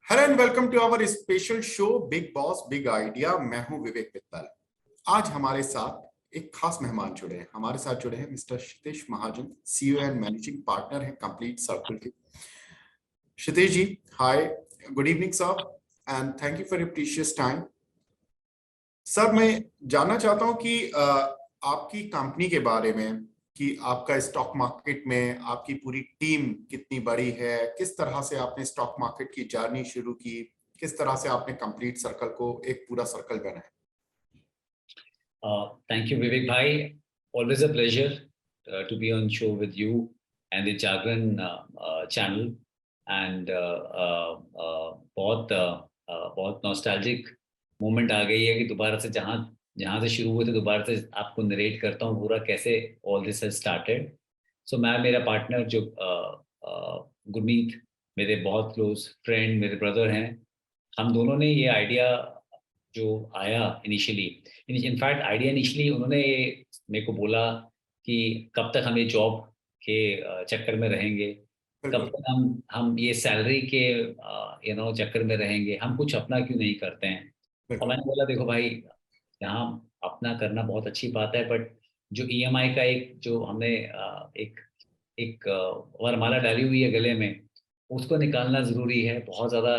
Hello and welcome to our special show big boss big idea. मैं हूं विवेक मित्तल। आज हमारे साथ एक खास मेहमान जुड़े हैं। हमारे साथ जुड़े हैं mister Kshitij Mahajan, CEO and managing partner हैं कंप्लीट सर्कल के। Kshitij ji, hi, good evening sir, and thank you for your precious time. Sir, मैं जानना चाहता हूं कि आपकी कंपनी के बारे में, कि आपका स्टॉक मार्केट में आपकी पूरी टीम कितनी बड़ी है, किस तरह से आपने स्टॉक मार्केट की जर्नी शुरू की, किस तरह से आपने कंप्लीट सर्कल को एक पूरा सर्कल बनाया। Thank you, Vivek Bhai. Always a pleasure to be on show with you and the Jagran channel. And बहुत नॉस्टैल्जिक मोमेंट आ गई है कि दोबारा से जहाँ जहाँ से शुरू हुए थे दोबारा से आपको नरेट करता हूँ पूरा कैसे ऑल दिस हैज स्टार्टेड। सो मैं मेरा पार्टनर जो गुरमीत, मेरे बहुत क्लोज फ्रेंड, मेरे ब्रदर हैं। हम दोनों ने ये आइडिया जो आया इनिशियली, इनफैक्ट आइडिया इनिशियली उन्होंने ये मेरे को बोला कि कब तक हम ये जॉब के चक्कर में रहेंगे, कब तक हम ये सैलरी के चक्कर में रहेंगे, हम कुछ अपना क्यों नहीं करते हैं। और मैंने बोला देखो भाई, यहाँ अपना करना बहुत अच्छी बात है, बट जो ईएमआई का एक जो हमने एक एक वरमाला डाली हुई है गले में, उसको निकालना ज़रूरी है। बहुत ज़्यादा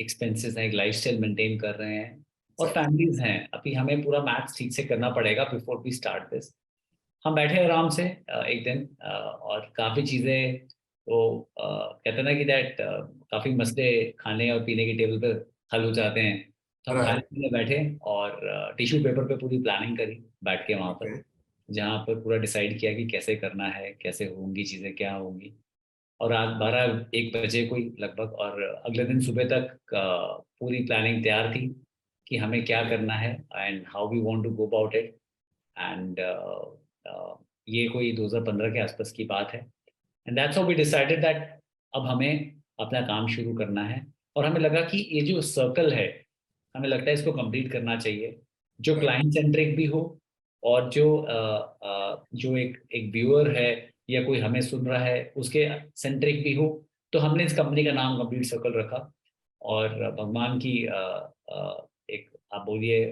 एक्सपेंसेस हैं, एक लाइफस्टाइल मेंटेन कर रहे हैं और फैमिलीज हैं। अभी हमें पूरा मैथ्स ठीक से करना पड़ेगा बिफोर वी स्टार्ट दिस। हम बैठे आराम से एक दिन और काफ़ी चीज़ें तो कहते हैं ना कि दैट काफ़ी मसले खाने और पीने की टेबल पर हल हो जाते हैं। तो हम खाने पीने बैठे और टिश्यू पेपर पे पूरी प्लानिंग करी बैठ के वहाँ पर, जहाँ पर पूरा डिसाइड किया कि कैसे करना है, कैसे होंगी चीज़ें, क्या होंगी। और रात 12-1 बजे कोई लगभग, और अगले दिन सुबह तक पूरी प्लानिंग तैयार थी कि हमें क्या करना है and how we want to go about it. And ये कोई 2015 के आसपास की बात है। And that's how we decided that अब हमें अपना काम शुरू करना है। और हमें लगा कि ये जो सर्कल है, हमें लगता है इसको कंप्लीट करना चाहिए, जो क्लाइंट सेंट्रिक भी हो और जो एक एक व्यूअर है या कोई हमें सुन रहा है उसके सेंट्रिक भी हो। तो हमने इस कंपनी का नाम कंप्लीट सर्कल रखा। और भगवान की एक आप बोलिए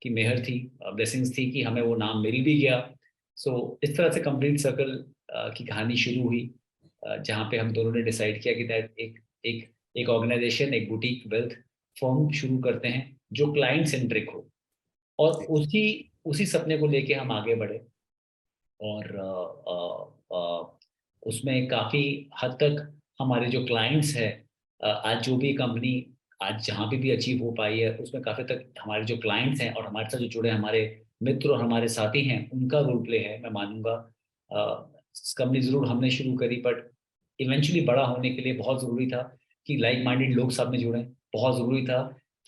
की मेहर थी, ब्लेसिंग्स थी कि हमें वो नाम मिल भी गया। सो इस तरह से कंप्लीट सर्कल की कहानी शुरू हुई, जहाँ पे हम दोनों ने डिसाइड किया कि दैट एक एक एक ऑर्गेनाइजेशन, एक बुटीक वेल्थ फर्म शुरू करते हैं जो क्लाइंट सेंट्रिक हो। और उसी उसी सपने को लेके हम आगे बढ़े। और उसमें काफ़ी हद तक हमारे जो क्लाइंट्स हैं, आज जो भी कंपनी आज जहाँ पे भी अचीव हो पाई है, उसमें काफ़ी तक हमारे जो क्लाइंट्स हैं और हमारे साथ जो जुड़े हमारे मित्र और हमारे साथी हैं, उनका रोल प्ले है, मैं मानूंगा। कंपनी ज़रूर हमने शुरू करी, बट इवेंचुअली बड़ा होने के लिए बहुत ज़रूरी था कि लाइक माइंडेड लोग साथ में जुड़ें। बहुत ज़रूरी था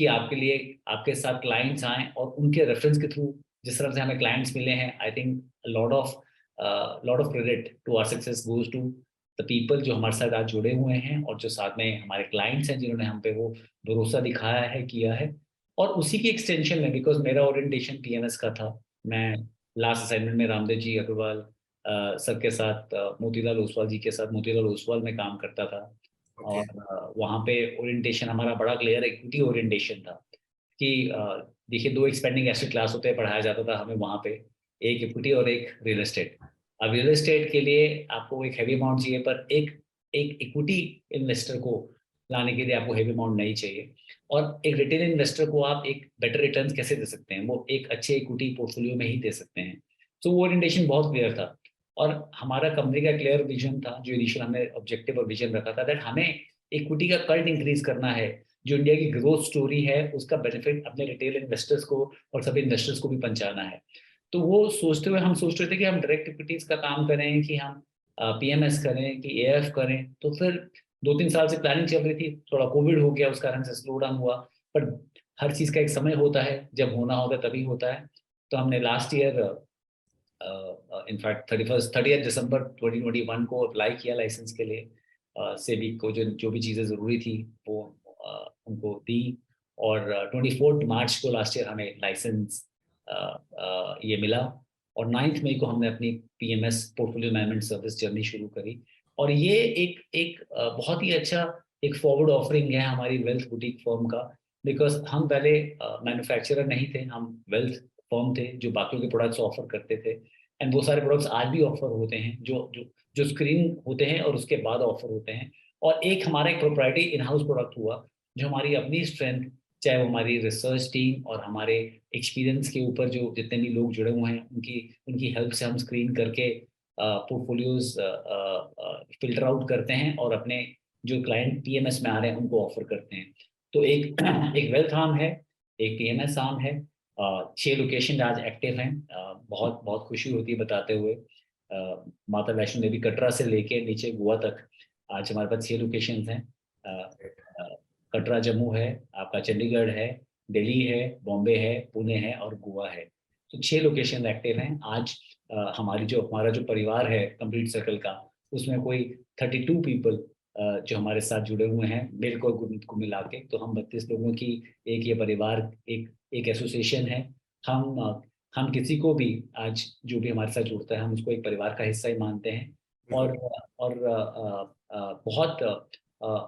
कि आपके लिए आपके साथ क्लाइंट्स आएँ और उनके रेफरेंस के थ्रू जिस तरह से हमें क्लाइंट्स मिले हैं, I think lot of credit to our success goes to the people जो हमारे साथ आज जुड़े हुए हैं और जो साथ में हमारे क्लाइंट्स हैं, जिन्होंने हम पे वो भरोसा दिखाया है, किया है। और उसी की एक्सटेंशन में, बिकॉज मेरा ओरिएंटेशन पीएमएस का था, मैं लास्ट असाइनमेंट में रामदेव जी अग्रवाल सर के साथ, मोतीलाल ओसवाल जी के साथ मोतीलाल ओसवाल में काम करता था। और वहाँ पे ओरिएंटेशन हमारा बड़ा क्लियर इक्विटी ओरिएंटेशन था कि देखिए, 2 एक्सपेंडिंग एसेट क्लास होते हैं, पढ़ाया जाता था हमें वहाँ पे, एक इक्विटी और एक रियल एस्टेट। अब रियल एस्टेट के लिए आपको एक हैवी अमाउंट चाहिए, पर एक एक इक्विटी इन्वेस्टर को लाने के लिए आपको हैवी अमाउंट नहीं चाहिए। और एक रिटेल इन्वेस्टर को आप एक बेटर रिटर्न्स कैसे दे सकते हैं, वो एक अच्छे इक्विटी पोर्टफोलियो में ही दे सकते हैं। तो वो ओरिएंटेशन बहुत क्लियर था। और हमारा कंपनी का क्लियर विजन था, जो इनिशियल हमने ऑब्जेक्टिव और विजन रखा था, दैट हमें इक्विटी का कल्ट इंक्रीज करना है। जो इंडिया की ग्रोथ स्टोरी है, उसका बेनिफिट अपने रिटेल इन्वेस्टर्स को और सभी इन्वेस्टर्स को भी पहुंचाना है। तो वो सोचते हुए हम सोच रहे थे कि हम डायरेक्ट इक्विटीज का काम करें, कि हम पीएमएस करें, कि एएफ करें। तो फिर 2-3 साल से प्लानिंग चल रही थी, थोड़ा कोविड हो गया, उस कारण से स्लो डाउन हुआ। पर हर चीज़ का एक समय होता है, जब होना होता है तभी होता है। तो हमने लास्ट ईयर इनफैक्ट 30 दिसंबर 2021 को अप्लाई किया लाइसेंस के लिए। सेबी को जो जो भी चीज़ें ज़रूरी थी वो उनको दी। और 24 मार्च को लास्ट ईयर हमें लाइसेंस ये मिला। और 9 मई को हमने अपनी PMS portfolio management service journey शुरू करी। और ये एक एक बहुत ही अच्छा एक फॉरवर्ड ऑफरिंग है हमारी वेल्थ बुटीक फर्म का, बिकॉज हम पहले मैन्युफैक्चरर नहीं थे, हम वेल्थ फर्म थे जो बाकियों के प्रोडक्ट्स ऑफर करते थे। एंड वो सारे प्रोडक्ट्स आज भी ऑफर होते हैं जो जो जो स्क्रीन होते हैं और उसके बाद ऑफर होते हैं। और एक हमारा एक प्रोप्राइटरी इन हाउस प्रोडक्ट हुआ जो हमारी अपनी स्ट्रेंथ, चाहे वो हमारी रिसर्च टीम और हमारे एक्सपीरियंस के ऊपर जो जितने भी लोग जुड़े हुए हैं उनकी उनकी हेल्प से हम स्क्रीन करके पोर्टफोलियोज फिल्टर आउट करते हैं और अपने जो क्लाइंट पीएमएस में आ रहे हैं उनको ऑफर करते हैं। तो एक एक वेल्थ आर्म है, एक पीएमएस आर्म है, 6 लोकेशन आज एक्टिव हैं। बहुत बहुत खुशी होती है बताते हुए। माता वैष्णो देवी कटरा से लेके नीचे गोवा तक आज हमारे पास 6 लोकेशन हैं। अ, अ, कटरा जम्मू है, आपका चंडीगढ़ है, दिल्ली है, बॉम्बे है, पुणे है और गोवा है। तो 6 लोकेशन एक्टिव हैं आज। हमारा जो परिवार है कंप्लीट सर्कल का, उसमें कोई 32 पीपल जो हमारे साथ जुड़े हुए हैं, मेरे को मिला के तो हम 32 लोगों की एक ये परिवार, एक एसोसिएशन है। हम हम किसी को भी आज जो भी हमारे साथ जुड़ता है हम उसको एक परिवार का हिस्सा ही मानते हैं। और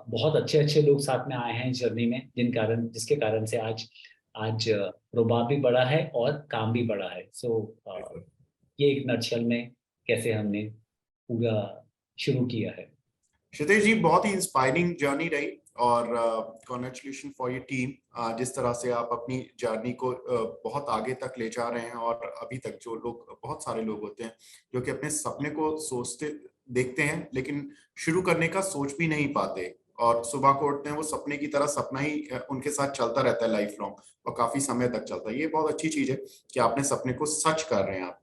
बहुत अच्छे अच्छे लोग साथ में आए हैं इस जर्नी में, जिसके कारण से आज आज रुबाब भी बड़ा है और काम भी बड़ा है। ये एक नटशल में कैसे हमने पूरा शुरू किया है। क्षितिज जी, बहुत ही इंस्पायरिंग जर्नी रही और कॉन्ग्रेचुलेशन फॉर योर टीम। जिस तरह से आप अपनी जर्नी को बहुत आगे तक ले जा रहे हैं और अभी तक जो लोग, बहुत सारे लोग होते हैं जो कि अपने सपने को सोचते देखते हैं लेकिन शुरू करने का सोच भी नहीं पाते और सुबह को उठते हैं वो सपने की तरह, सपना ही उनके साथ चलता रहता है लाइफ लॉन्ग और काफी समय तक चलता है। ये बहुत अच्छी चीज है कि आपने सपने को सच कर रहे हैं आप।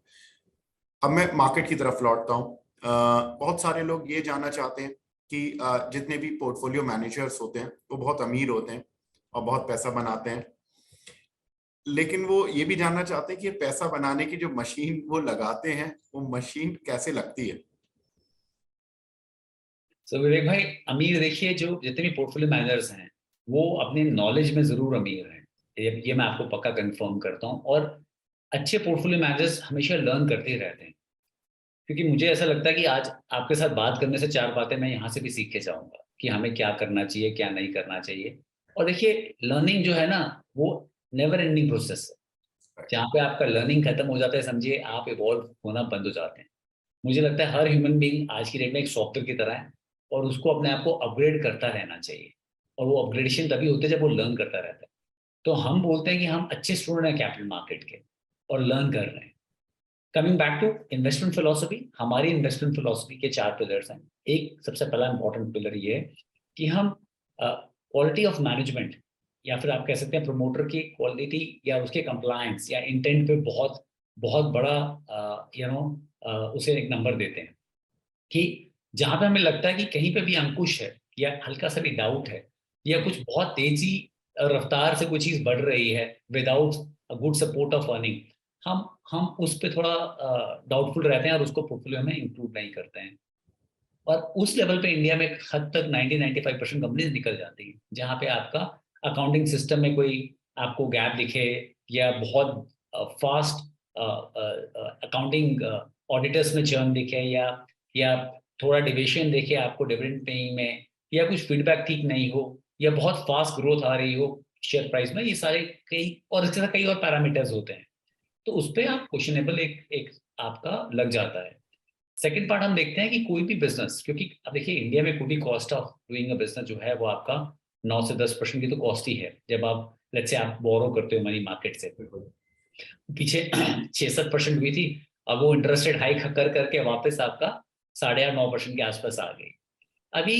अब मैं मार्केट की तरफ लौटता हूँ। बहुत सारे लोग ये जानना चाहते हैं कि जितने भी पोर्टफोलियो मैनेजर्स होते हैं वो बहुत अमीर होते हैं और बहुत पैसा बनाते हैं, लेकिन वो ये भी जानना चाहते हैं कि ये पैसा बनाने की जो मशीन वो लगाते हैं वो मशीन कैसे लगती है। विवेक भाई, अमीर देखिए, जो जितने भी पोर्टफोलियो मैनेजर्स हैं वो अपने नॉलेज में जरूर अमीर हैं, ये मैं आपको पक्का कंफर्म करता हूँ। और अच्छे पोर्टफोलियो मैनेजर्स हमेशा लर्न करते ही रहते हैं, क्योंकि मुझे ऐसा लगता है कि आज आपके साथ बात करने से 4 बातें मैं यहाँ से भी सीख के जाऊंगा कि हमें क्या करना चाहिए, क्या नहीं करना चाहिए। और देखिए, लर्निंग जो है ना, वो नेवर एंडिंग प्रोसेस है। जहाँ पे आपका लर्निंग खत्म हो जाता है, समझिए आप इवॉल्व होना बंद हो जाते हैं। मुझे लगता है हर ह्यूमन बीइंग आज की डेट में एक सॉफ्टवेयर की तरह है और उसको अपने आप को अपग्रेड करता रहना चाहिए। और वो अपग्रेडेशन तभी होते हैं जब वो लर्न करता रहता है। तो हम बोलते हैं कि हम अच्छे स्टूडेंट हैं कैपिटल मार्केट के और लर्न कर रहे हैं। Coming back to investment philosophy, हमारी इन्वेस्टमेंट फिलोसफी के 4 पिलर्स हैं। एक सबसे पहला इंपॉर्टेंट पिलर ये है कि हम क्वालिटी ऑफ मैनेजमेंट, या फिर आप कह सकते हैं प्रमोटर की क्वालिटी या उसके कंप्लायंस या इंटेंट पे बहुत बहुत बड़ा उसे एक नंबर देते हैं। कि जहां पे हमें लगता है कि कहीं पे भी अंकुश है या हल्का सा भी डाउट है या कुछ बहुत तेजी रफ्तार से कोई चीज बढ़ रही है without good support of earning, हम उस पर थोड़ा डाउटफुल रहते हैं और उसको पोर्टफोलियो में इंक्लूड नहीं करते हैं। और उस लेवल पे इंडिया में हद तक 90-95% कंपनीज निकल जाती हैं जहाँ पे आपका अकाउंटिंग सिस्टम में कोई आपको गैप दिखे या बहुत फास्ट अकाउंटिंग ऑडिटर्स में चर्न दिखे या थोड़ा डिविएशन देखे आपको डिविडेंड पेइंग में, या कुछ फीडबैक ठीक नहीं हो, या बहुत फास्ट ग्रोथ आ रही हो शेयर प्राइस में। ये सारे कई और इसके साथ कई और पैरामीटर्स होते हैं, तो उस पर आप क्वेश्चनेबल एक एक आपका लग जाता है। सेकंड पार्ट हम देखते हैं कि कोई भी बिजनेस, क्योंकि अब देखिए इंडिया में कोई भी cost of doing a business जो है वो आपका 9 से 10% की तो कॉस्ट ही है। जब आप लेट्स से आप बोरो करते हो मनी मार्केट से, पीछे 6-7% हुई थी, अब वो इंटरेस्ट रेट हाइक कर करके वापस आपका 8.5-9% के आसपास आ गई। अभी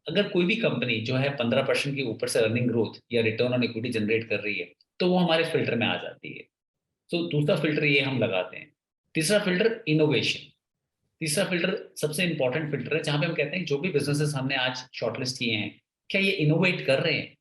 अगर कोई भी कंपनी जो है 15% के ऊपर से अर्निंग ग्रोथ या रिटर्न ऑन इक्विटी जनरेट कर रही है तो वो हमारे फिल्टर में आ जाती है। तो दूसरा फिल्टर ये हम लगाते हैं। तीसरा फिल्टर इनोवेशन। तीसरा फिल्टर सबसे इंपॉर्टेंट फिल्टर है जहां पे हम कहते हैं जो भी बिजनेसेस हमने आज शॉर्टलिस्ट किए हैं, क्या ये इनोवेट कर रहे हैं?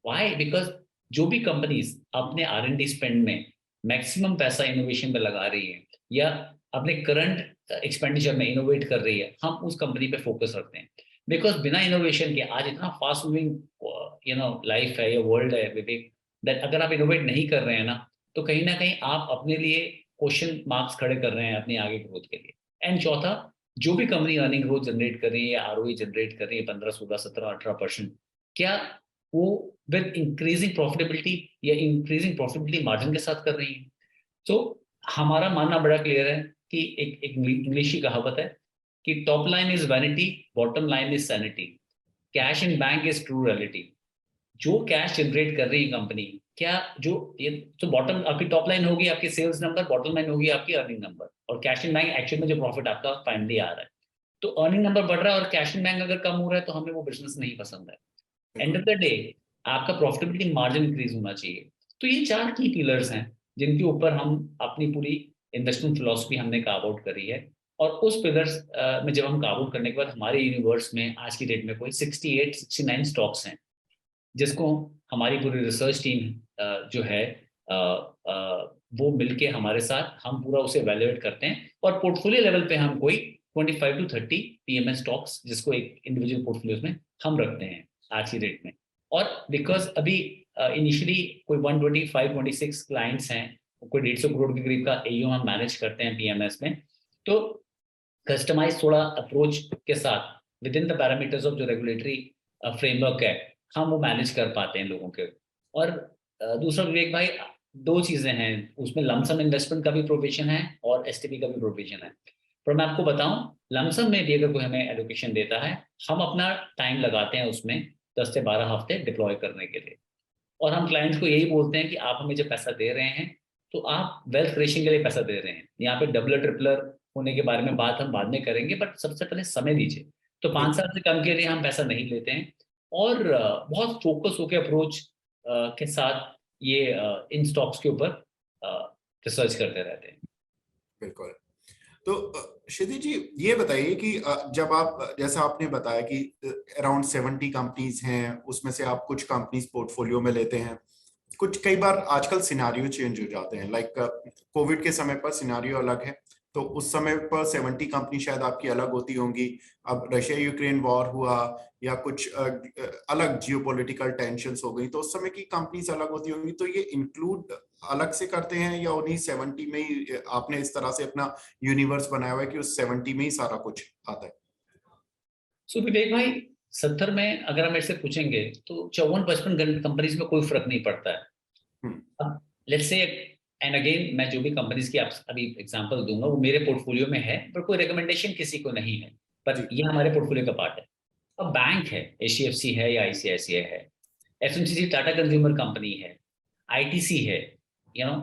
व्हाई? बिकॉज जो भी कंपनीज अपने R&D स्पेंड में मैक्सिमम पैसा इनोवेशन में लगा रही है या अपने करंट एक्सपेंडिचर में इनोवेट कर रही है, हम उस कंपनी पे फोकस रखते हैं। बिकॉज बिना इनोवेशन के आज इतना फास्ट मूविंग लाइफ है या वर्ल्ड है विवेक, दैट अगर आप इनोवेट नहीं कर रहे हैं ना कहीं आप अपने लिए क्वेश्चन मार्क्स खड़े कर रहे हैं अपनी आगे ग्रोथ के लिए। एंड चौथा, जो भी कंपनी अर्निंग ग्रोथ जनरेट कर रही है या आरओई जनरेट कर रही है 15, 16, 17, 18%, क्या वो विद इंक्रीजिंग प्रॉफिटेबिलिटी या इंक्रीजिंग प्रॉफिटेबिलिटी मार्जिन के साथ कर रही है? तो हमारा मानना बड़ा क्लियर है कि एक एक इंग्लिश की कहावत है कि top line is vanity, bottom line is sanity, cash in bank is true reality. जो कैश जनरेट कर रही है कंपनी, क्या जो ये तो बॉटम आपकी टॉप लाइन होगी आपकी सेल्स नंबर, बॉटम लाइन होगी आपकी अर्निंग नंबर, और कैश इन बैंक एक्चुअल में जो प्रॉफिट आपका फाइनली आ रहा है। तो अर्निंग नंबर बढ़ रहा है और कैश इन बैंक अगर कम हो रहा है तो हमें वो बिजनेस नहीं पसंद है। एंड ऑफ द डे आपका प्रॉफिटेबिलिटी मार्जिन इंक्रीज होना चाहिए। तो ये 4 की पिलर्स हैं जिनके ऊपर हम अपनी पूरी इन्वेस्टमेंट फिलॉसफी हमने कार्व आउट करी है। और उस पिलर्स में जब हम कार्व आउट करने के बाद हमारे यूनिवर्स में आज की डेट में कोई 68 69 स्टॉक्स हैं, जिसको हमारी पूरी रिसर्च टीम जो है वो मिलके हमारे साथ हम पूरा उसे वैल्यूएट करते हैं, और पोर्टफोलियो लेवल पे हम कोई 25 टू 30 पीएमएस स्टॉक्स जिसको एक इंडिविजुअल पोर्टफोलियोज में हम रखते हैं आज की डेट में। और बिकॉज अभी इनिशियली कोई 125 26 क्लाइंट्स हैं, कोई 150 करोड़ के करीब का एयूएम हम मैनेज करते हैं पीएमएस में, तो कस्टमाइज थोड़ा अप्रोच के साथ with in the parameters of जो रेगुलेटरी फ्रेमवर्क है हम वो मैनेज कर पाते हैं लोगों के। और दूसरा विवेक भाई, 2 चीजें हैं उसमें, लमसम इन्वेस्टमेंट का भी प्रोविजन है और एसटीपी का भी प्रोविजन है। पर मैं आपको बताऊं, लमसम में भी अगर कोई हमें एलोकेशन देता है, हम अपना टाइम लगाते हैं उसमें 10 से 12 हफ्ते डिप्लॉय करने के लिए, और हम क्लाइंट्स को यही बोलते हैं कि आप हमें जब पैसा दे रहे हैं तो आप वेल्थ क्रिएशन के लिए पैसा दे रहे हैं। यहाँ पे डबलर ट्रिपलर होने के बारे में बात हम बाद में करेंगे, बट सबसे पहले समय दीजिए। तो 5 साल से कम के लिए हम पैसा नहीं लेते हैं, और बहुत फोकस होकर अप्रोच के साथ ये इन स्टॉक्स के ऊपर रिसर्च करते रहते हैं। बिल्कुल। तो क्षितिज जी ये बताइए कि जब आप, जैसा आपने बताया कि अराउंड 70 कंपनीज हैं, उसमें से आप कुछ कंपनीज पोर्टफोलियो में लेते हैं, कुछ कई बार आजकल सिनारियो चेंज हो जाते हैं, लाइक कोविड के समय पर सिनारियो अलग है, तो उस समय पर 70 कंपनी शायद आपकी अलग होती होंगी। अब रशिया यूक्रेन वॉर हुआ या कुछ अलग जियोपॉलिटिकल टेंशंस हो गई, तो उस समय की कंपनीज अलग होती होंगी, तो ये इंक्लूड अलग से करते हैं या उन्हीं 70 में ही आपने इस तरह से अपना यूनिवर्स बनाया हुआ है कि उस 70 में ही सारा कुछ आता है? सो विवेक भाई, 70 में अगर हम ऐसे पूछेंगे तो 54-55 कंपनीज में कोई फर्क नहीं पड़ता है। अब लेट्स से, एंड अगेन मैं जो भी कंपनीज की आप अभी एग्जांपल दूंगा वो मेरे पोर्टफोलियो में है, पर कोई रिकमेंडेशन किसी को नहीं है, पर ये हमारे पोर्टफोलियो का पार्ट है। अब बैंक है, एचडीएफसी है या आईसीआईसीआई है, एफएमसीजी टाटा कंज्यूमर कंपनी है, आईटीसी है, यू नो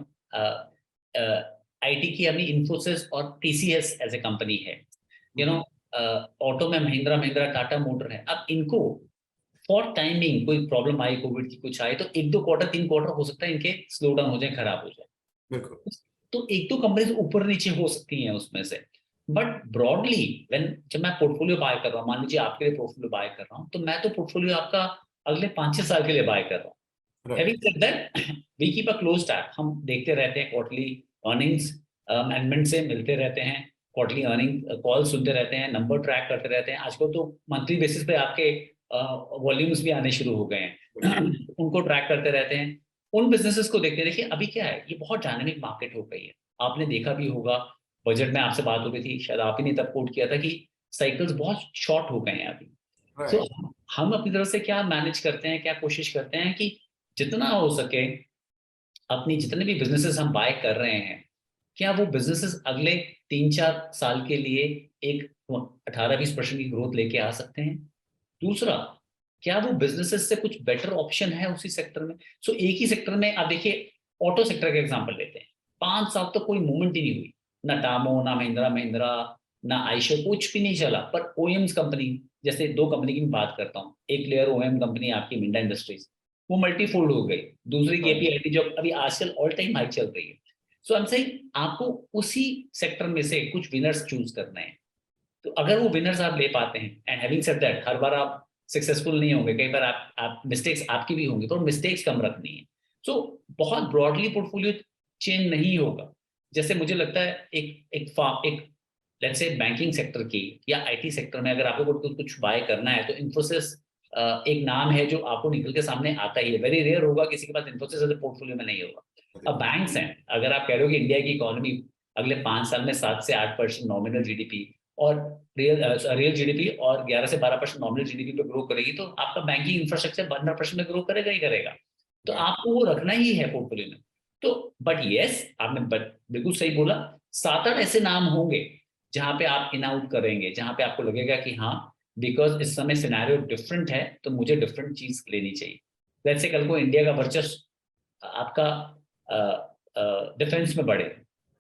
आईटी की अभी इन्फोसिस और टीसीएस एज ए कंपनी है, यू नो ऑटो में महिंद्रा महिंद्रा टाटा मोटर है। अब इनको फॉर टाइमिंग कोई प्रॉब्लम आई, कोविड की कुछ आए, तो 1-2 क्वार्टर 3 क्वार्टर हो सकता है इनके स्लो डाउन हो जाए, खराब हो जाए। बिल्कुल। तो 1-2 कंपनीज ऊपर नीचे हो सकती हैं उसमें से, बट ब्रॉडली जब मैं पोर्टफोलियो बाय कर रहा हूँ, मान लीजिए आपके लिए पोर्टफोलियो बाय कर रहा हूँ, तो मैं तो पोर्टफोलियो आपका अगले 5-6 साल के लिए बाय कर रहा हूँ। Having said that, we keep a close tab, हम देखते रहते हैं क्वार्टरली अर्निंग्स, मैनेजमेंट से मिलते रहते हैं, क्वार्टरली अर्निंग कॉल सुनते रहते हैं, नंबर ट्रैक करते रहते हैं। आजकल तो मंथली बेसिस पे आपके वॉल्यूम्स भी आने शुरू हो गए हैं उनको ट्रैक करते रहते हैं, उन बिजनेसेस को देखते हैं। देखिए अभी क्या है, ये बहुत डायनामिक मार्केट हो गई है, आपने देखा भी होगा, बजट में आपसे बात हो रही थी, शायद आप ही ने तब कोट किया था कि साइकिल्स बहुत शॉर्ट हो गए हैं अभी। तो हम अपनी तरफ से क्या मैनेज करते हैं, क्या कोशिश करते हैं कि जितना हो सके अपनी जितने भी बिजनेसेस हम बाय कर रहे हैं, क्या वो बिजनेसेस अगले 3-4 साल के लिए एक 18-20% की ग्रोथ लेके आ सकते हैं। दूसरा, क्या वो बिजनेसेस से कुछ बेटर ऑप्शन है उसी सेक्टर में। सो एक ही सेक्टर में आप देखिए, ऑटो सेक्टर का एग्जांपल लेते हैं, 5 साल तक कोई मूवमेंट ही नहीं हुई, ना टामो, ना महिंद्रा महिंद्रा, ना आयशर, कुछ भी नहीं चला। पर ओएम्स कंपनी, जैसे 2 कंपनी की बात करता हूँ, एक लेयर ओएम कंपनी आपकी मिंडा इंडस्ट्रीज, वो मल्टीफोल्ड हो गई। दूसरी केपीआईटी जो अभी आजकल ऑल टाइम हाई चल रही है। सो आई एम सेइंग आपको उसी सेक्टर में से कुछ विनर्स चूज करने हैं। तो अगर वो विनर्स आप ले पाते हैं, एंड हैविंग सेड दैट, हर बार आप सक्सेसफुल नहीं होंगे, कई बार आप मिस्टेक्स आपकी भी होंगी, पर मिस्टेक्स कम रखनी है। सो बहुत ब्रॉडली पोर्टफोलियो चेंज नहीं होगा। जैसे मुझे लगता है एक लेट्स से बैंकिंग सेक्टर की या आईटी सेक्टर में अगर आपको कुछ बाय करना है, तो इन्फोसिस एक नाम है जो आपको निकल के सामने आता ही है। वेरी रेयर होगा किसी के पास इन्फोसिस एज ए पोर्टफोलियो में नहीं होगा। अब बैंक्स हैं, अगर आप कह रहे हो कि इंडिया की इकोनॉमी अगले 5 साल में 7 से 8% नॉमिनल जीडीपी और रियल जीडीपी और 11 से 12% नॉमिनल जीडीपी पे ग्रो करेगी, तो आपका बैंकिंग इंफ्रास्ट्रक्चर 15% में ग्रो करेगा ही करेगा। तो आपको वो रखना ही है पोर्टफोलियो में। तो बट यस, आपने बिल्कुल सही बोला, 7-8 ऐसे नाम होंगे जहां पे आप इन आउट करेंगे, जहां पे आपको लगेगा कि हाँ, बिकॉज इस समय सिनेरियो डिफरेंट है तो मुझे डिफरेंट चीज लेनी चाहिए। वैसे कल को इंडिया का वर्चस्व आपका डिफेंस में बढ़े,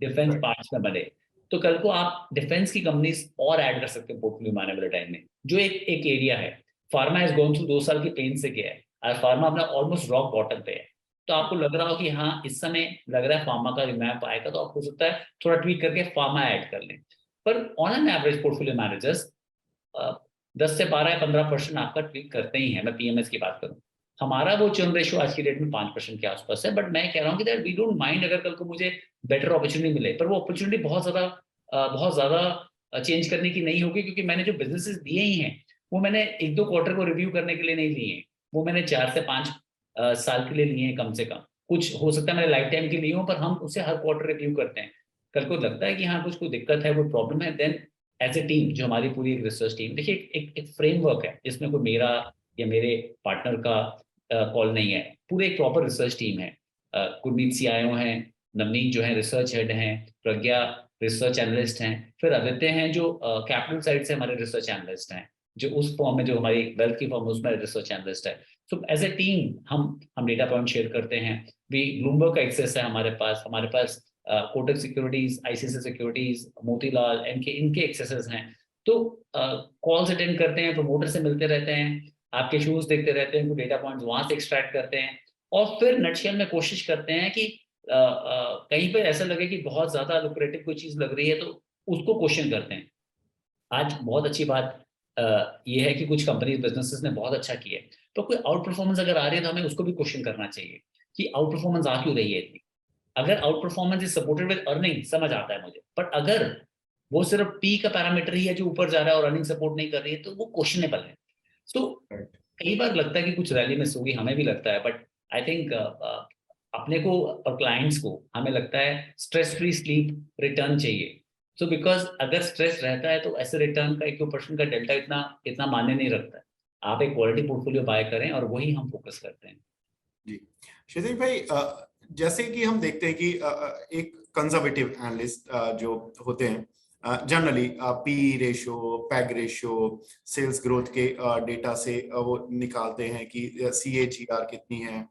डिफेंस पार्ट्स में बढ़े, तो कल को आप डिफेंस की कंपनीज और ऐड कर सकते हैं पोर्टफोलियो में आने वाले टाइम में। जो एक एरिया है, फार्मा हैज गॉन थ्रू 2 साल की पेन से गया है और फार्मा अपना ऑलमोस्ट रॉक बॉटम पे है। तो आपको लग रहा हो कि हाँ, इस समय लग रहा है फार्मा का रिमैप आएगा, तो आप हो सकता है थोड़ा ट्वीक करके फार्मा ऐड कर लें। पर on an average portfolio managers 10 से 12 या 15% आपका ट्वीक करते ही हैं। मैं पीएमएस की बात करूं, हमारा वो चर्न रेशियो आज की डेट में 5% के आसपास है। बट मैं कह रहा हूँ कि दैट वी डोंट माइंड अगर कल को मुझे बेटर अपॉर्चुनिटी मिले, पर वो अपॉर्चुनिटी बहुत ज्यादा चेंज करने की नहीं होगी, क्योंकि मैंने जो बिजनेसेस दिए ही हैं वो मैंने 1-2 क्वार्टर को रिव्यू करने के लिए नहीं लिए हैं, वो मैंने 4 से 5 साल के लिए लिए हैं कम से कम। कुछ हो सकता है मेरे लाइफ टाइम के लिए हो, पर हम उसे हर क्वार्टर रिव्यू करते हैं। कल को लगता है कि हाँ, कुछ कोई दिक्कत है, कोई प्रॉब्लम है, देन एज ए टीम, जो हमारी पूरी एक रिसर्च टीम, देखिए एक फ्रेमवर्क है जिसमें कोई मेरा या मेरे पार्टनर का कॉल नहीं है, पूरे एक प्रॉपर रिसर्च टीम है। गुरमीत CIO हैं, नवनीत जो है रिसर्च हेड हैं, प्रज्ञा रिसर्च एनालिस्ट हैं, फिर आदित्य हैं जो कैपिटल साइड से हमारे रिसर्च एनालिस्ट हैं, जो उस फॉर्म में, जो हमारी वेल्थ की फॉर्म उसमें रिसर्च एनालिस्ट है। सो एज ए टीम हम डेटा पॉइंट शेयर करते हैं। भी ब्लूमबर्ग का एक्सेस है हमारे पास Kotak securities, ICICI securities, Motilal, इनके एक्सेसेस हैं। तो कॉल्स अटेंड करते हैं, प्रमोटर से मिलते रहते हैं, आपके शूज देखते रहते हैं, डेटा पॉइंट्स वहां से एक्सट्रैक्ट करते हैं, और फिर नटशेल में कोशिश करते हैं कि कहीं पे ऐसा लगे कि बहुत ज्यादा लुक्रेटिव कोई चीज लग रही है तो उसको क्वेश्चन करते हैं। आज बहुत अच्छी बात ये है कि कुछ कंपनी बिजनेसेस ने बहुत अच्छा किया है, तो कोई आउट परफॉर्मेंस अगर आ रही है तो हमें उसको भी क्वेश्चन करना चाहिए कि आउट परफॉर्मेंस आ क्यों रही है इतनी। अगर out performance is supported with earning, समझ आता है मुझे, बट अगर वो सिर्फ पी का पैरामीटर ही है जो ऊपर जा रहा है और अर्निंग सपोर्ट नहीं कर रही है, तो वो क्वेश्चनेबल है। तो कई बार लगता है कि कुछ रैली मिस होगी, हमें भी लगता है, बट आई थिंक अपने को और क्लाइंट्स को हमें लगता है स्ट्रेस फ्री स्लीप रिटर्न चाहिए। सो बिकॉज अगर स्ट्रेस रहता है तो ऐसे रिटर्न का 1-2% का डेल्टा इतना इतना मान्य नहीं रखता है। आप एक क्वालिटी पोर्टफोलियो बाय करें, और वही हम फोकस करते हैं। जी क्षितिज भाई, जैसे कि हम देखते हैं कि एक कंजर्वेटिव एनालिस्ट जो होते हैं generally P ratio, PEG ratio, sales growth के डेटा से वो निकालते हैं कि CAGR कितनी है।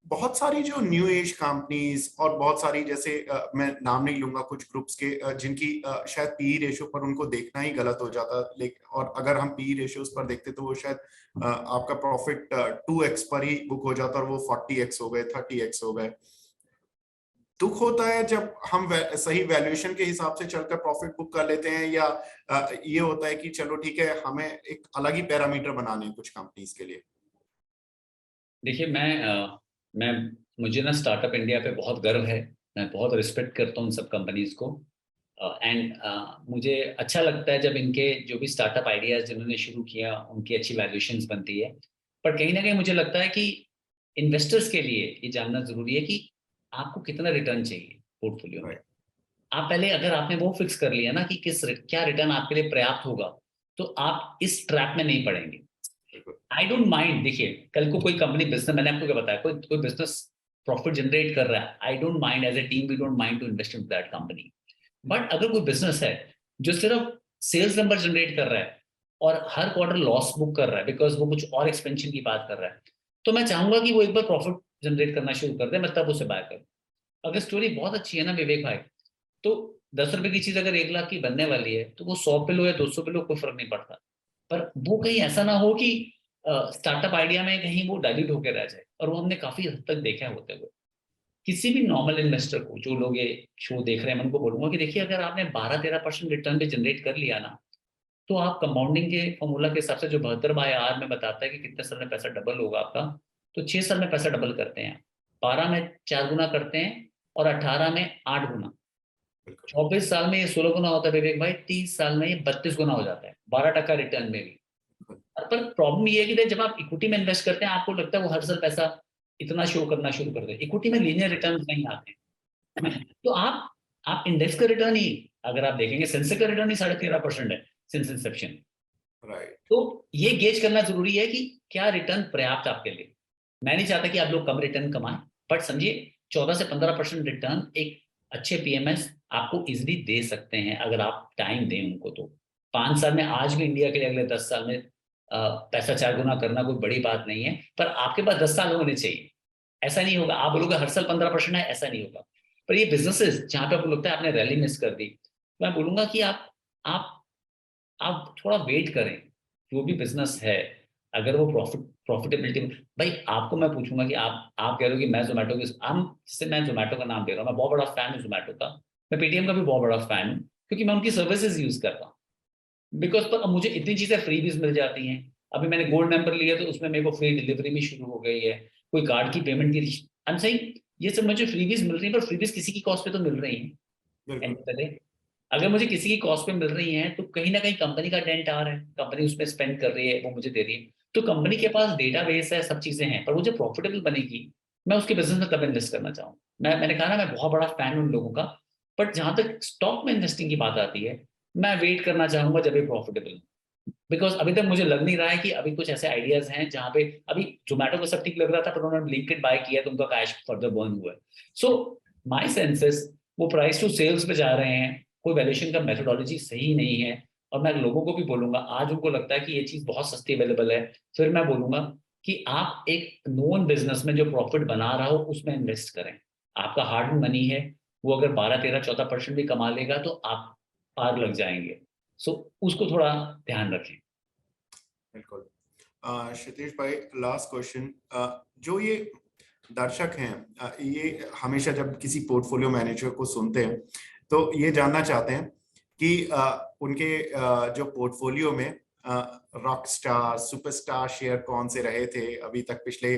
बहुत सारी जो न्यू एज कंपनीज और बहुत सारी, जैसे मैं नाम नहीं लूंगा, कुछ ग्रुप्स के जिनकी शायद पी रेशियो पर उनको देखना ही गलत हो जाता, लेकिन और अगर हम पी रेशियोज पर देखते तो वो शायद आपका प्रॉफिट 2x पर ही बुक हो जाता और वो 40x हो गए, 30x हो गए। दुख होता है जब हम सही वैल्यूएशन के हिसाब से चलकर प्रॉफिट बुक कर लेते हैं, या ये होता है कि चलो ठीक है, हमें एक अलग ही पैरामीटर बनाने हैं कुछ कंपनीज के लिए। देखिए, मैं मुझे ना स्टार्टअप इंडिया पे बहुत गर्व है। मैं बहुत रिस्पेक्ट करता हूँ सब कंपनीज को, एंड मुझे अच्छा लगता है जब इनके जो भी स्टार्टअप आइडियाज जिन्होंने शुरू किया उनकी अच्छी वैल्यूएशंस बनती है। पर कहीं ना कहीं मुझे लगता है कि इन्वेस्टर्स के लिए ये जानना जरूरी है कि आपको कितना रिटर्न चाहिए पोर्टफोलियो में। आप पहले, अगर आपने वो फिक्स कर लिया ना कि क्या रिटर्न आपके लिए पर्याप्त होगा, तो आप इस ट्रैप में नहीं पड़ेंगे। आई डोंट माइंड, देखिए कल को कोई कंपनी बिजनेस, मैंने आपको क्या बताया, कोई कोई बिजनेस प्रॉफिट जनरेट कर रहा है, I don't mind, as a team we don't mind to invest in that company. But अगर कोई बिजनेस है जो सिर्फ सेल्स नंबर जनरेट कर रहा है और हर क्वार्टर लॉस बुक कर रहा है बिकॉज वो कुछ और एक्सपेंशन की बात कर रहा है, तो मैं चाहूंगा कि वो एक बार प्रॉफिट जनरेट करना शुरू कर दे, मैं तब उसे बाय करूँ। अगर स्टोरी बहुत अच्छी है ना विवेक भाई, तो 10 रुपए की चीज अगर 1 लाख की बनने वाली है, तो वो 100 पे लो या 200 पे लो, कोई फर्क नहीं पड़ता। पर वो कहीं ऐसा ना हो कि स्टार्टअप आइडिया में कहीं वो डाइल्यूट होकर रह जाए, और वो हमने काफी हद तक देखा है होते हुए। किसी भी नॉर्मल इन्वेस्टर को, जो लोग ये शो देख रहे हैं, मैं उनको बोलूंगा कि देखिए, अगर आपने 12-13% रिटर्न भी जनरेट कर लिया ना, तो आप कंपाउंडिंग के फॉर्मूला के हिसाब से जो 72/R में बताता है कि कितने साल में पैसा डबल होगा आपका, तो 6 साल में पैसा डबल करते हैं, 12 में 4 गुना करते हैं, और 18 में 8 गुना, 24 साल में ये 16 गुना होता है विवेक भाई, 30 साल में ये 32 गुना हो जाता है, 12% रिटर्न में भी। पर प्रॉब्लम ये है कि जब आप इक्विटी में इन्वेस्ट करते हैं, आपको लगता है वो हर साल पैसा इतना शो करना शुरू कर दे। इक्विटी में लीनियर रिटर्न नहीं आते। तो आप इंडेक्स का रिटर्न ही अगर आप देखेंगे सेंसेक्स का रिटर्न ही 13.5% है सिंस इंसेप्शन। राइट। तो ये गेज करना जरूरी है कि क्या रिटर्न पर्याप्त आपके लिए। मैं नहीं चाहता कि आप लोग कम रिटर्न कमाएं, बट समझिए 14 से 15% रिटर्न एक अच्छे पीएमएस आपको इजीली दे सकते हैं अगर आप टाइम दें उनको। तो 5 साल में आज भी इंडिया के लिए अगले 10 साल में पैसा 4 गुना करना कोई बड़ी बात नहीं है, पर आपके पास 10 साल होने चाहिए। ऐसा नहीं होगा आप बोलोगे हर साल 15% है, ऐसा नहीं होगा। पर ये बिजनेसेस जहां पे आपको लगता है आपने रैली मिस कर दी, मैं बोलूंगा कि आप आप थोड़ा वेट करें। जो भी बिजनेस है अगर वो प्रॉफिटेबिलिटी, भाई आपको मैं पूछूंगा कि आप कह रहे हो कि मैं जोमेटो की, हम जैसे मैं जोमेटो का नाम दे रहा हूँ, मैं बहुत बड़ा फैन हूँ जोमेटो का, मैं पेटीएम का भी बहुत बड़ा फैन हूँ क्योंकि मैं उनकी सर्विसेज यूज करता हूँ। बिकॉज पर अब मुझे इतनी चीजें फ्रीबीज मिल जाती हैं। अभी मैंने गोल्ड नंबर लिया तो उसमें मेरे को फ्री डिलीवरी भी शुरू हो गई है, कोई कार्ड की पेमेंट की, आई एम सेइंग ये सब मुझे फ्रीबीज मिल रही है, पर फ्रीबीज किसी की कॉस्ट पे तो मिल रही है। बिल्कुल। एंड पहले अगर मुझे किसी की कॉस्ट पे मिल रही है तो कहीं ना कहीं कंपनी का डेंट आ रहा है, कंपनी उसमें स्पेंड कर रही है, वो मुझे दे रही है। तो कंपनी के पास डेटाबेस है, सब चीजें हैं, पर वो जब प्रॉफिटेबल बनेगी मैं उसके बिजनेस में तब इन्वेस्ट करना चाहूँ। मैंने कहा ना मैं बहुत बड़ा फैन हूँ उन लोगों का, बट जहां तक स्टॉक में इन्वेस्टिंग की बात आती है मैं वेट करना चाहूंगा जब ये प्रॉफिटेबल। बिकॉज अभी तक मुझे लग नहीं रहा है कि अभी कुछ ऐसे आइडियाज हैं जहां पे अभी जोमेटो को सब ठीक लग रहा था पर उन्होंने ब्लिंकिट बाय किया तो उनका कैश फर्दर बर्न हुआ है। सो माय सेंसेस वो प्राइस टू सेल्स पे जा रहे हैं, कोई वैल्यूएशन का मेथोडोलॉजी सही नहीं है। और मैं लोगों को भी बोलूंगा, आज उनको लगता है कि ये चीज बहुत सस्ती अवेलेबल है, फिर मैं बोलूंगा कि आप एक नोन बिजनेस में जो प्रॉफिट बना रहा हो उसमें इन्वेस्ट करें। आपका हार्ड मनी है, वो अगर 12, 13, 14% भी कमा लेगा तो आप पार लग जाएंगे। सो उसको थोड़ा ध्यान रखें। बिल्कुल। क्षितिज भाई, लास्ट क्वेश्चन। जो ये दर्शक हैं, ये हमेशा जब किसी पोर्टफोलियो मैनेजर को सुनते हैं तो ये जानना चाहते हैं कि उनके जो पोर्टफोलियो में रॉक स्टार सुपरस्टार शेयर कौन से रहे थे अभी तक पिछले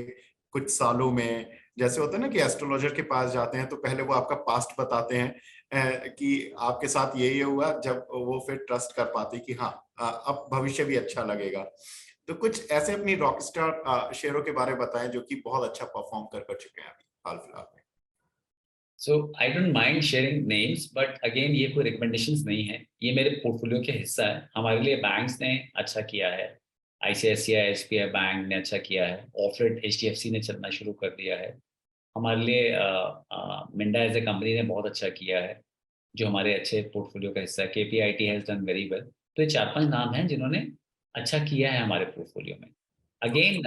कुछ सालों में। जैसे होता है ना कि एस्ट्रोलॉजर के पास जाते हैं तो पहले वो आपका पास्ट बताते हैं कि आपके साथ ये हुआ, जब वो फिर ट्रस्ट कर पाते कि हाँ अब भविष्य भी अच्छा लगेगा। तो कुछ ऐसे अपनी रॉक स्टार शेयरों के बारे में बताएं जो कि बहुत अच्छा परफॉर्म कर चुके हैं अभी हाल फिलहाल में। So I don't mind sharing names, but again ये कोई रिकमेंडेशंस नहीं है, ये मेरे पोर्टफोलियो का हिस्सा है। हमारे लिए बैंक्स ने अच्छा किया है, आईसीआईसीआई एसबीआई बैंक ने अच्छा किया है, ऑफरेट एचडीएफसी ने चलना शुरू कर दिया है। हमारे लिए मिंडा एज ए कंपनी ने बहुत अच्छा किया है जो हमारे अच्छे पोर्टफोलियो का हिस्सा है। KPIT has done very well. तो ये 4-5 नाम हैं जिन्होंने अच्छा किया है हमारे पोर्टफोलियो में। अगेन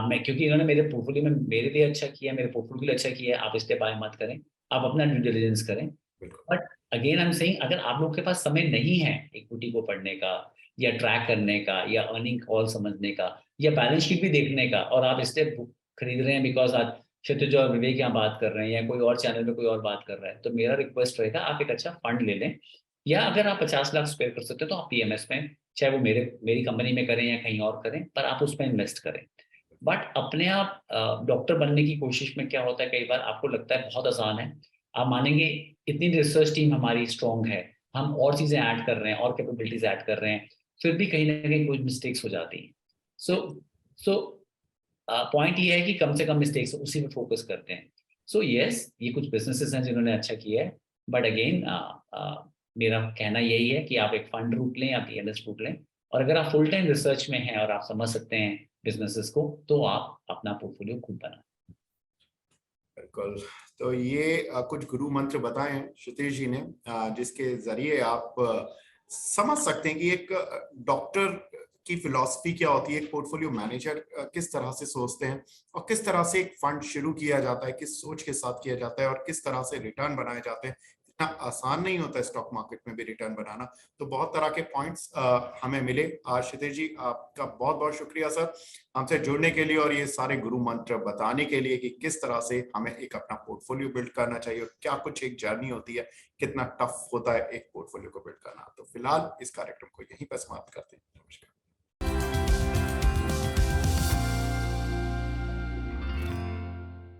मैं क्योंकि इन्होंने मेरे पोर्टफोलियो में मेरे लिए अच्छा किया, मेरे पोर्टफोलियो के लिए अच्छा किया है, आप इसलिए बाय मत करें, आप अपना ड्यू डिलिजेंस करें। बिल्कुल। But again I am saying अगर आप लोग के पास समय नहीं है इक्विटी को पढ़ने का या ट्रैक करने का या अर्निंग कॉल समझने का या बैलेंस शीट भी देखने का, और आप इसलिए खरीद रहे हैं बिकॉज आज क्षितिज और विवेक यहाँ बात कर रहे हैं या कोई और चैनल में कोई और बात कर रहा है, तो मेरा रिक्वेस्ट रहेगा आप एक अच्छा फंड ले लें। या अगर आप 50 लाख स्पेयर कर सकते हो तो आप पीएमएस में, चाहे वो मेरी कंपनी में करें या कहीं और करें, पर आप उसमें इन्वेस्ट करें। बट अपने आप डॉक्टर बनने की कोशिश में क्या होता है, कई बार आपको लगता है बहुत आसान है, आप मानेंगे इतनी रिसर्च टीम हमारी स्ट्रांग है, हम और चीजें ऐड कर रहे हैं और कैपेबिलिटीज ऐड कर रहे हैं, फिर भी कहीं ना कहीं कुछ मिस्टेक्स हो जाती हैं। सो सो पॉइंट ये है कि कम से कम मिस्टेक्स उसी में फोकस करते हैं। सो यस ये कुछ बिजनेसेस हैं जिन्होंने अच्छा किया है, बट अगेन मेरा कहना यही है कि आप एक फंड रूट लें या पीएमएस रूट लें, और अगर आप फुल टाइम रिसर्च में हैं और आप समझ सकते हैं बिजनेसेस को तो आप अपना पोर्टफोलियो खुद बनाएं। बिल्कुल। तो ये कुछ गुरु मंत्र बताएं क्षितिज जी ने, जिसके जरिए आप समझ सकते हैं कि एक डॉक्टर की फिलॉसफी क्या होती है, एक पोर्टफोलियो मैनेजर किस तरह से सोचते हैं और किस तरह से एक फंड शुरू किया जाता है, किस सोच के साथ किया जाता है और किस तरह से रिटर्न बनाए जाते हैं। इतना आसान नहीं होता है स्टॉक मार्केट में भी रिटर्न बनाना। तो बहुत तरह के पॉइंट्स हमें मिले आज। क्षितिज जी आपका बहुत बहुत शुक्रिया सर हमसे जुड़ने के लिए और ये सारे गुरु मंत्र बताने के लिए कि किस तरह से हमें एक अपना पोर्टफोलियो बिल्ड करना चाहिए और क्या कुछ एक जर्नी होती है, कितना टफ होता है एक पोर्टफोलियो को बिल्ड करना। तो फिलहाल इस कार्यक्रम को यहीं पर समाप्त करते हैं। नमस्कार।